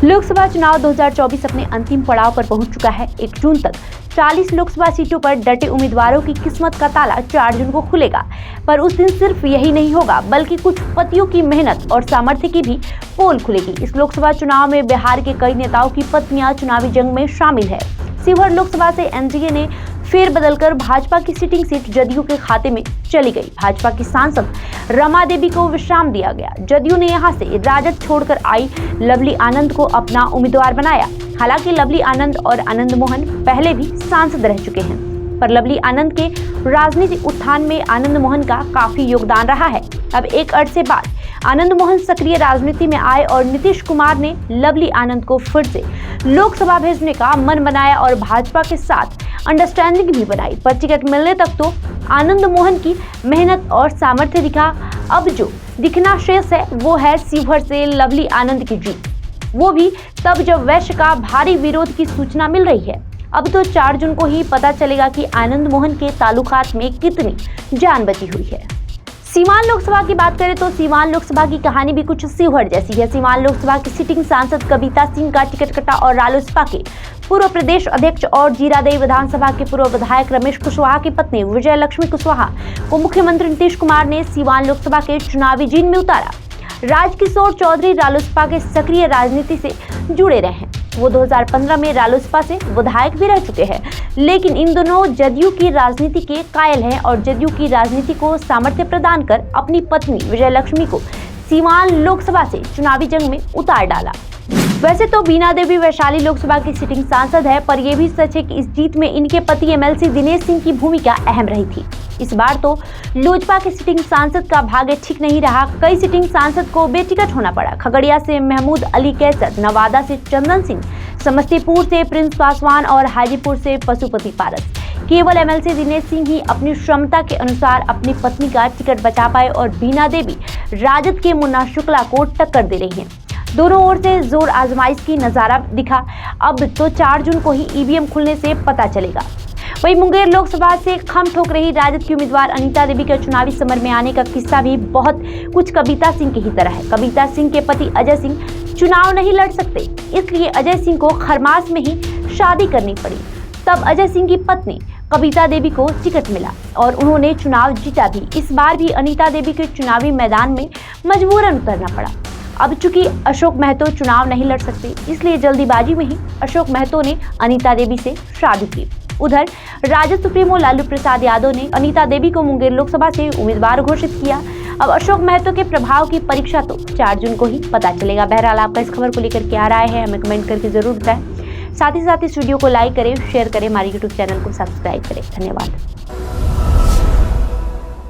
लोकसभा चुनाव 2024 अपने अंतिम पड़ाव पर पहुंच चुका है। 1 जून तक 40 लोकसभा सीटों पर डटे उम्मीदवारों की किस्मत का ताला 4 जून को खुलेगा। पर उस दिन सिर्फ यही नहीं होगा, बल्कि कुछ पतियों की मेहनत और सामर्थ्य की भी पोल खुलेगी। इस लोकसभा चुनाव में बिहार के कई नेताओं की पत्नियां चुनावी जंग में शामिल है। शिवहर लोकसभा से एनडीए ने फेर बदलकर भाजपा की सिटिंग सीट जदयू के खाते में चली गई। भाजपा की सांसद रमा देवी को विश्राम दिया गया। जदयू ने यहां से राजद छोड़कर आई लवली आनंद को अपना उम्मीदवार बनाया। हालांकि लवली आनंद और आनंद मोहन पहले भी सांसद रह चुके हैं, पर लवली आनंद के राजनीतिक उत्थान में आनंद मोहन का काफी योगदान रहा है। अब एक अरसे बाद आनंद मोहन सक्रिय राजनीति में आए और नीतीश कुमार ने लवली आनंद को फिर से लोकसभा भेजने का मन बनाया और भाजपा के साथ अंडरस्टैंडिंग भी बनाई। पर टिकट मिलने तक तो आनंद मोहन की मेहनत और सामर्थ्य दिखा। अब जो दिखना शेष है वो है शिवहर से लवली आनंद की जीत, वो भी तब जब वैश्य का भारी विरोध की सूचना मिल रही है। अब तो 4 जून को ही पता चलेगा कि आनंद मोहन के ताल्लुकात में कितनी जान बची हुई है। सीवान लोकसभा की बात करें तो सीवान लोकसभा की कहानी भी कुछ शिवहर जैसी है। सीवान लोकसभा की सिटिंग सांसद कविता सिंह का टिकट कटा और रालोसपा के पूर्व प्रदेश अध्यक्ष और जीरादेई विधानसभा के पूर्व विधायक रमेश कुशवाहा की पत्नी विजय लक्ष्मी कुशवाहा को मुख्यमंत्री नीतीश कुमार ने सीवान लोकसभा के चुनावी जीन में उतारा। राजकिशोर चौधरी रालोसपा के सक्रिय राजनीति से जुड़े रहे हैं। वो 2015 में रालोसपा से विधायक भी रह चुके हैं, लेकिन इन दोनों जदयू की राजनीति के कायल हैं और जदयू की राजनीति को सामर्थ्य प्रदान कर अपनी पत्नी विजय लक्ष्मी को सीवान लोकसभा से चुनावी जंग में उतार डाला। वैसे तो बीना देवी वैशाली लोकसभा की सिटिंग सांसद है, पर यह भी सच है कि इस जीत में इनके पति एमएलसी दिनेश सिंह की भूमिका अहम रही थी। इस बार तो लोजपा के सिटिंग सांसद का भाग्य ठीक नहीं रहा। कई सिटिंग सांसद को बेटिकट होना पड़ा। खगड़िया से महमूद अली कैसर, नवादा से चंदन सिंह, समस्तीपुर से प्रिंस पासवान और हाजीपुर से पशुपति पारस। केवल एमएलसी दिनेश सिंह ही अपनी क्षमता के अनुसार अपनी पत्नी का टिकट बचा पाए और बीना देवी राजद के मुन्ना शुक्ला को टक्कर दे रही हैं। दोनों ओर से जोर आजमाइश की नजारा दिखा। अब तो 4 जून को ही ईवीएम खुलने से पता चलेगा। वहीं मुंगेर लोकसभा से खम ठोक रही राजद की उम्मीदवार अनीता देवी के चुनावी समर में आने का किस्सा भी बहुत कुछ कविता सिंह की ही तरह है। कविता सिंह के पति अजय सिंह चुनाव नहीं लड़ सकते, इसलिए अजय सिंह को खरमास में ही शादी करनी पड़ी। तब अजय सिंह की पत्नी कविता देवी को टिकट मिला और उन्होंने चुनाव जीता भी। इस बार भी अनीता देवी के चुनावी मैदान में मजबूरन उतरना पड़ा। अब चूंकि अशोक महतो चुनाव नहीं लड़ सकते, इसलिए जल्दीबाजी में ही अशोक महतो ने अनीता देवी से शादी की। उधर राजद सुप्रीमो लालू प्रसाद यादव ने अनीता देवी को मुंगेर लोकसभा से उम्मीदवार घोषित किया। अब अशोक महतो के प्रभाव की परीक्षा तो 4 जून को ही पता चलेगा। बहरहाल आपका इस खबर को लेकर क्या राय है, हमें कमेंट करके जरूर बताएं। साथ ही इस वीडियो को लाइक करें, शेयर करें, हमारे यूट्यूब चैनल को सब्सक्राइब करें। धन्यवाद।